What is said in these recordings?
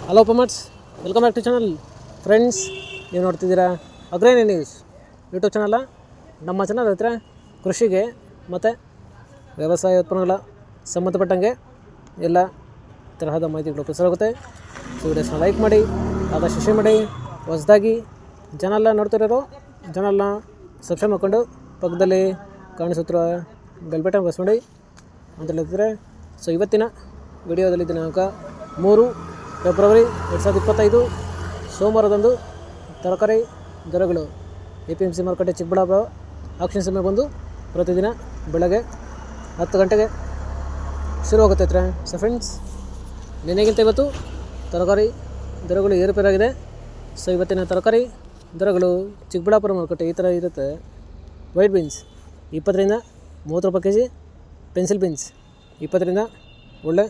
Hello ಪಮಟ್ಸ್, welcome back to channel. Friends, ನೀವು ನೋಡ್ತಿದ್ದೀರಾ ಅಗ್ರೇನಿ ನ್ಯೂಸ್ ಯೂಟ್ಯೂಬ್ ಚಾನಲ. ನಮ್ಮ ಚಾನಲ್ ಹತ್ರ ಕೃಷಿಗೆ ಮತ್ತು ವ್ಯವಸಾಯ ಉತ್ಪನ್ನಗಳ ಸಂಬಂಧಪಟ್ಟಂಗೆ ಎಲ್ಲ ತರಹದ ಮಾಹಿತಿಗಳು ಪ್ರಸಾರವಾಗುತ್ತೆ. ಸೊ ವಿಡಿಯೋಸ್ನ ಲೈಕ್ ಮಾಡಿ, ಆದಷ್ಟು ಶೇರ್ ಮಾಡಿ. ಹೊಸದಾಗಿ ಚಾನಲ್ನ ನೋಡ್ತಿರೋರು ಚಾನಲ್ನ ಸಬ್ಸ್ಕ್ರೈಬ್ ಮಾಡ್ಕೊಂಡು ಪಕ್ಕದಲ್ಲಿ ಕಾಣಿಸುತ್ತಿರುವ ಬೆಲ್ ಬಟನ್ ಪ್ರೆಸ್ ಮಾಡಿ ಅಂತ ಹೇಳಿದ್ರೆ. ಸೊ ಇವತ್ತಿನ ವಿಡಿಯೋದಲ್ಲಿ ದಿನಾಂಕ 3 ಫೆಬ್ರವರಿ 2025 ಸೋಮವಾರದಂದು ತರಕಾರಿ ದರಗಳು APMC ಮಾರುಕಟ್ಟೆ ಚಿಕ್ಕಬಳ್ಳಾಪುರ ಆಕ್ಷನ್ ಸಮಯ ಬಂದು ಪ್ರತಿದಿನ ಬೆಳಗ್ಗೆ 10 ಗಂಟೆಗೆ ಶುರುವಾಗುತ್ತೆ. ಸೊ ಫ್ರೆಂಡ್ಸ್, ನಿನ್ನೆಗಿಂತ ಇವತ್ತು ತರಕಾರಿ ದರಗಳು ಏರುಪೇರಾಗಿದೆ. ಸೊ ಇವತ್ತಿನ ತರಕಾರಿ ದರಗಳು ಚಿಕ್ಕಬಳ್ಳಾಪುರ ಮಾರುಕಟ್ಟೆ ಈ ಥರ ಇರುತ್ತೆ. ವೈಟ್ ಬೀನ್ಸ್ 20 ರಿಂದ 30 ರೂಪಾಯಿ kg, ಪೆನ್ಸಿಲ್ ಬೀನ್ಸ್ 20 ರಿಂದ ಒಳ್ಳೆ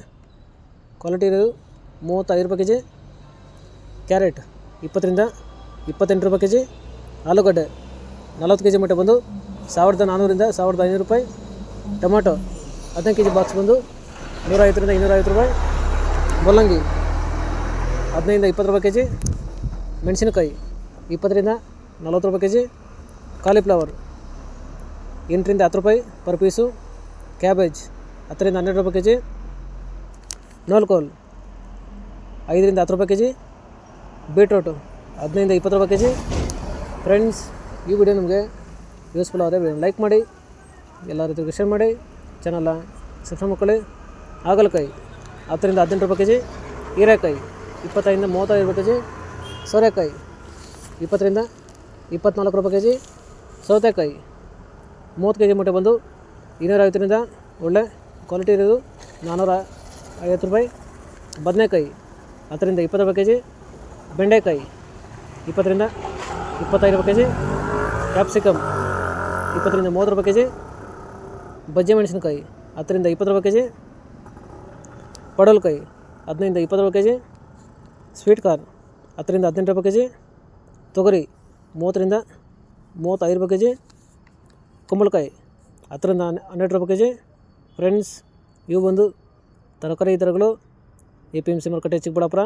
ಕ್ವಾಲಿಟಿ ಇರೋದು 35 ರೂಪಾಯಿ kg, ಕ್ಯಾರೆಟ್ 20 ರಿಂದ 28 ರೂಪಾಯಿ kg, ಆಲೂಗಡ್ಡೆ 40 kg ಮಟ್ಟ ಬಂದು 1400 ರಿಂದ 1500 ರೂಪಾಯಿ, ಟೊಮಾಟೊ 15 kg ಬಾಕ್ಸ್ ಬಂದು 150 ರಿಂದ 250 ರೂಪಾಯಿ, ಮೂಲಂಗಿ 15 ರಿಂದ 20 ರೂಪಾಯಿ kg, ಮೆಣಸಿನಕಾಯಿ 20 ರಿಂದ 40 ರೂಪಾಯಿ kg, ಕಾಲಿಫ್ಲವರ್ 8 ರಿಂದ 10 ರೂಪಾಯಿ ಪರ್ ಪೀಸು, ಕ್ಯಾಬೇಜ್ 10 ರಿಂದ 12 ರೂಪಾಯಿ kg, ನೋಲ್ಕೋಲ್ 5 ರಿಂದ 10 ರೂಪಾಯಿ kg, ಬೀಟ್ರೋಟು 15 ರಿಂದ 20 ರೂಪಾಯಿ kg. ಫ್ರೆಂಡ್ಸ್, ಈ ವಿಡಿಯೋ ನಿಮಗೆ ಯೂಸ್ಫುಲ್ ಆದರೆ ಲೈಕ್ ಮಾಡಿ, ಎಲ್ಲ ರೀತಿಗೂ ಶೇರ್ ಮಾಡಿ, ಚಾನಲ್ನ ಸಬ್ಸ್ಕ್ರೈಬ್ ಮಾಡ್ಕೊಳ್ಳಿ. ಹಾಗಲಕಾಯಿ 10 ರಿಂದ 18 ರೂಪಾಯಿ kg, ಹೀರೆಕಾಯಿ 25 ರಿಂದ 35 ರೂಪಾಯಿ kg, ಸೋರೆಕಾಯಿ 20 ರಿಂದ 24 ರೂಪಾಯಿ kg, ಸೌತೆಕಾಯಿ 30 kg ಮೂಟೆ ಬಂದು 250 ರಿಂದ ಒಳ್ಳೆ ಕ್ವಾಲಿಟಿ ಇರೋದು 450 ರೂಪಾಯಿ, ಬದನೆಕಾಯಿ 10 ರಿಂದ 20 ರೂಪಾಯಿ kg, ಬೆಂಡೆಕಾಯಿ 20 ರಿಂದ 25 ರೂಪಾಯಿ kg, ಕ್ಯಾಪ್ಸಿಕಮ್ 20 ರಿಂದ 30 ರೂಪಾಯಿ kg, ಬಜ್ಜಿ ಮೆಣಸಿನಕಾಯಿ 10 ರಿಂದ 20 ರೂಪಾಯಿ kg, ಪಡವಲಕಾಯಿ 15 ರಿಂದ 20 ರೂಪಾಯಿ kg, ಸ್ವೀಟ್ ಕಾರ್ನ್ 10 ರಿಂದ 18 ರೂಪಾಯಿ kg, ತೊಗರಿ 30 ರಿಂದ 35 ರೂಪಾಯಿ kg, ಕುಂಬಳಕಾಯಿ 10 ರಿಂದ 12 ರೂಪಾಯಿ kg. ಫ್ರೆಂಡ್ಸ್, ಇವು ಬಂದು ತರಕಾರಿ ದರಗಳು APMC ಮಾರುಕಟ್ಟೆ ಚಿಕ್ಕಬಳ್ಳಾಪುರ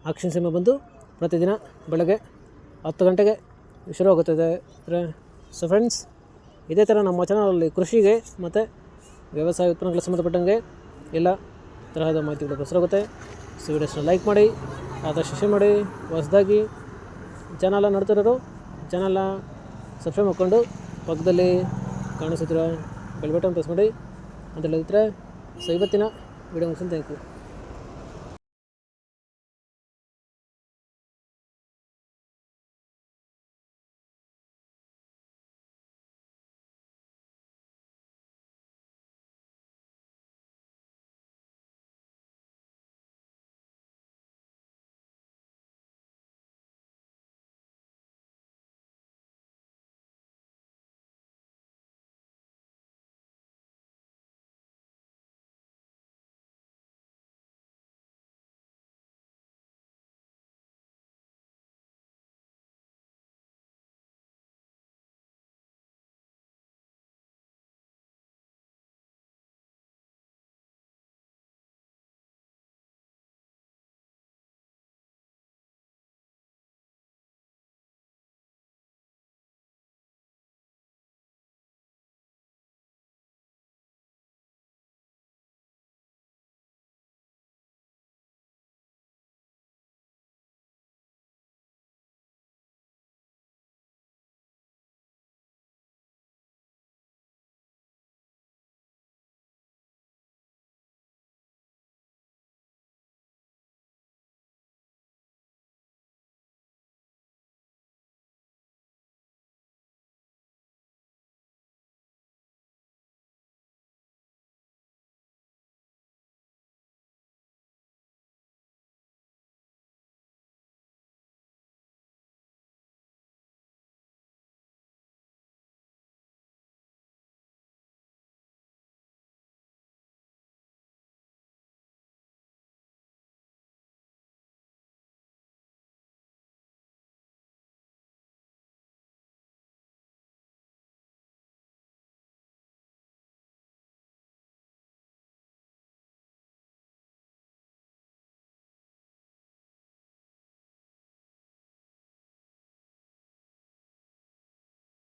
ಆಕ್ಷನ್ ಸಮಯ ಬಂದು ಪ್ರತಿದಿನ ಬೆಳಗ್ಗೆ 10 ಗಂಟೆಗೆ ಶುರುವಾಗುತ್ತದೆ. ಸೊ ಫ್ರೆಂಡ್ಸ್, ಇದೇ ಥರ ನಮ್ಮ ಚಾನಲಲ್ಲಿ ಕೃಷಿಗೆ ಮತ್ತು ವ್ಯವಸಾಯ ಉತ್ಪನ್ನಗಳಿಗೆ ಸಂಬಂಧಪಟ್ಟಂಗೆ ಎಲ್ಲ ತರಹದ ಮಾಹಿತಿಗಳು ಪ್ರಸಾರವಾಗುತ್ತೆ. ಸೊ ವಿಡಿಯೋಸ್ನ ಲೈಕ್ ಮಾಡಿ, ಆದಷ್ಟು ಶೇರ್ ಮಾಡಿ. ಹೊಸದಾಗಿ ಚಾನಲ್ನ ನೋಡ್ತಿರೋರು ಚಾನಲ್ನ ಸಬ್ಸ್ಕ್ರೈಬ್ ಮಾಡ್ಕೊಂಡು ಪಕ್ಕದಲ್ಲಿ ಕಾಣಿಸುತ್ತಿರೋ ಬೆಲ್ ಬಟನ್ ಪ್ರೆಸ್ ಮಾಡಿ ಅಂತ ಹೇಳಿದ್ರೆ. ಸೊ ಇವತ್ತಿನ ವಿಡಿಯೋ ಮುಗಿಸ್ತೀನಿ. Thank you.